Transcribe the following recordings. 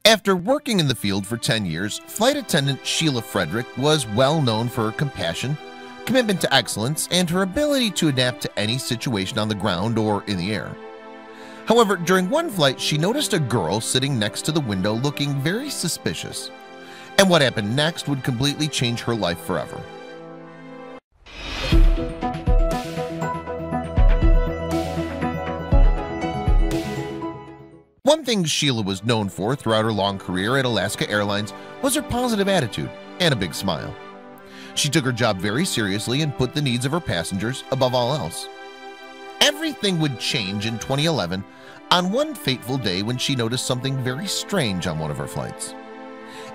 After working in the field for 10 years, flight attendant Sheila Frederick was well known for her compassion, commitment to excellence, and her ability to adapt to any situation on the ground or in the air. However, during one flight, she noticed a girl sitting next to the window looking very suspicious. And what happened next would completely change her life forever. One thing Sheila was known for throughout her long career at Alaska Airlines was her positive attitude and a big smile. She took her job very seriously and put the needs of her passengers above all else. Everything would change in 2011 on one fateful day when she noticed something very strange on one of her flights.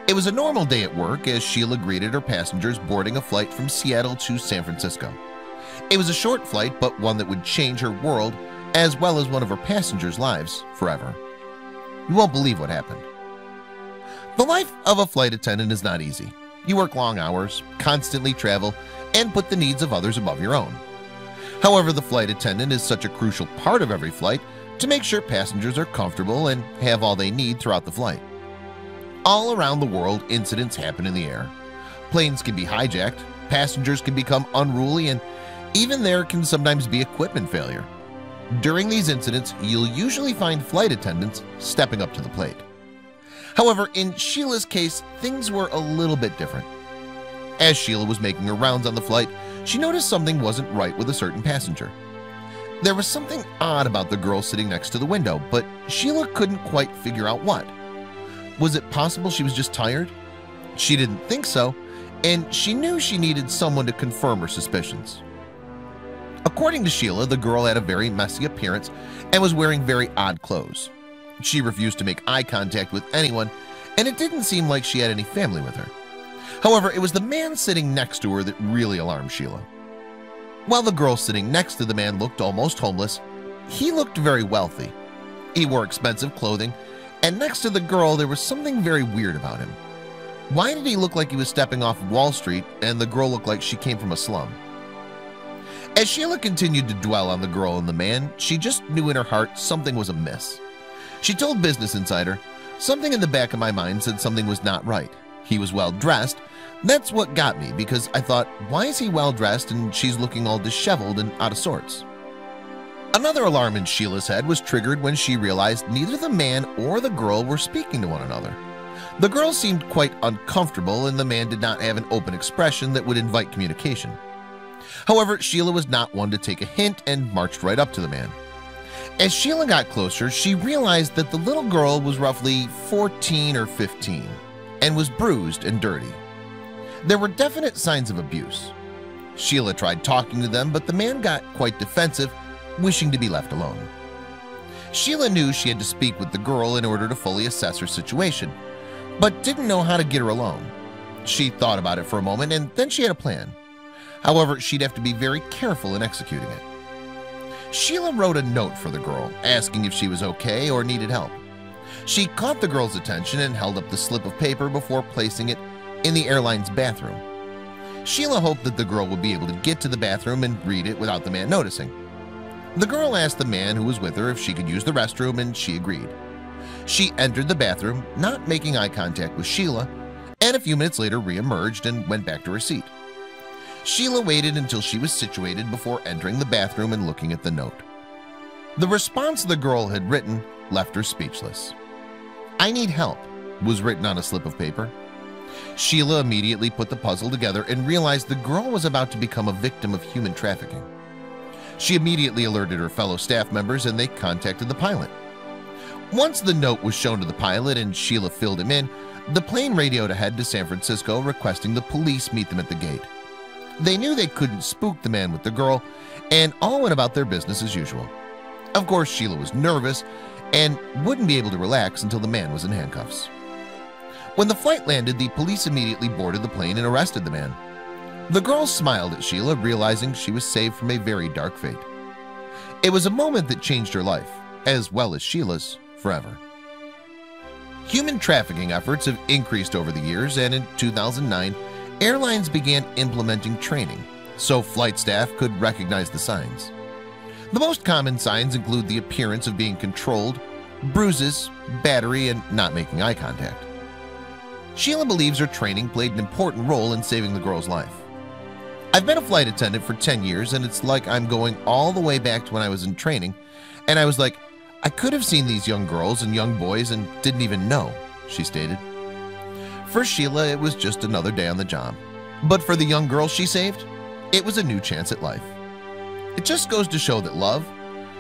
It was a normal day at work as Sheila greeted her passengers boarding a flight from Seattle to San Francisco. It was a short flight, but one that would change her world as well as one of her passengers' lives forever. You won't believe what happened. The life of a flight attendant is not easy. You work long hours, constantly travel, and put the needs of others above your own. However, the flight attendant is such a crucial part of every flight to make sure passengers are comfortable and have all they need throughout the flight. All around the world, incidents happen in the air. Planes can be hijacked, passengers can become unruly, and even there can sometimes be equipment failure. During these incidents, you'll usually find flight attendants stepping up to the plate. However, in Sheila's case, things were a little bit different. As Sheila was making her rounds on the flight, she noticed something wasn't right with a certain passenger. There was something odd about the girl sitting next to the window, but Sheila couldn't quite figure out what. Was it possible she was just tired? She didn't think so, and she knew she needed someone to confirm her suspicions. According to Sheila, the girl had a very messy appearance and was wearing very odd clothes. She refused to make eye contact with anyone, and it didn't seem like she had any family with her. However, it was the man sitting next to her that really alarmed Sheila. While the girl sitting next to the man looked almost homeless, he looked very wealthy. He wore expensive clothing, and next to the girl there was something very weird about him. Why did he look like he was stepping off Wall Street and the girl looked like she came from a slum? As Sheila continued to dwell on the girl and the man, she just knew in her heart something was amiss. She told Business Insider, "Something in the back of my mind said something was not right. He was well dressed. That's what got me, because I thought, why is he well dressed and she's looking all disheveled and out of sorts?" Another alarm in Sheila's head was triggered when she realized neither the man or the girl were speaking to one another. The girl seemed quite uncomfortable and the man did not have an open expression that would invite communication. However, Sheila was not one to take a hint and marched right up to the man. As Sheila got closer, she realized that the little girl was roughly 14 or 15 and was bruised and dirty. There were definite signs of abuse. Sheila tried talking to them, but the man got quite defensive, wishing to be left alone. Sheila knew she had to speak with the girl in order to fully assess her situation, but didn't know how to get her alone. She thought about it for a moment and then she had a plan. However, she'd have to be very careful in executing it. Sheila wrote a note for the girl, asking if she was okay or needed help. She caught the girl's attention and held up the slip of paper before placing it in the airline's bathroom. Sheila hoped that the girl would be able to get to the bathroom and read it without the man noticing. The girl asked the man who was with her if she could use the restroom, and she agreed. She entered the bathroom, not making eye contact with Sheila, and a few minutes later re-emerged and went back to her seat. Sheila waited until she was situated before entering the bathroom and looking at the note. The response the girl had written left her speechless. "I need help," was written on a slip of paper. Sheila immediately put the puzzle together and realized the girl was about to become a victim of human trafficking. She immediately alerted her fellow staff members and they contacted the pilot. Once the note was shown to the pilot and Sheila filled him in, the plane radioed ahead to San Francisco requesting the police meet them at the gate. They knew they couldn't spook the man with the girl, and all went about their business as usual. Of course, Sheila was nervous and wouldn't be able to relax until the man was in handcuffs. When the flight landed, the police immediately boarded the plane and arrested the man. The girl smiled at Sheila, realizing she was saved from a very dark fate. It was a moment that changed her life, as well as Sheila's, forever. Human trafficking efforts have increased over the years, and in 2009, airlines began implementing training so flight staff could recognize the signs. The most common signs include the appearance of being controlled, bruises, battery, and not making eye contact. Sheila believes her training played an important role in saving the girl's life. I've been a flight attendant for 10 years, and it's like I'm going all the way back to when I was in training, and I was like, I could have seen these young girls and young boys and didn't even know, she stated. For Sheila, it was just another day on the job. But for the young girls she saved, it was a new chance at life. It just goes to show that love,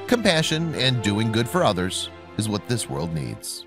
compassion, and doing good for others is what this world needs.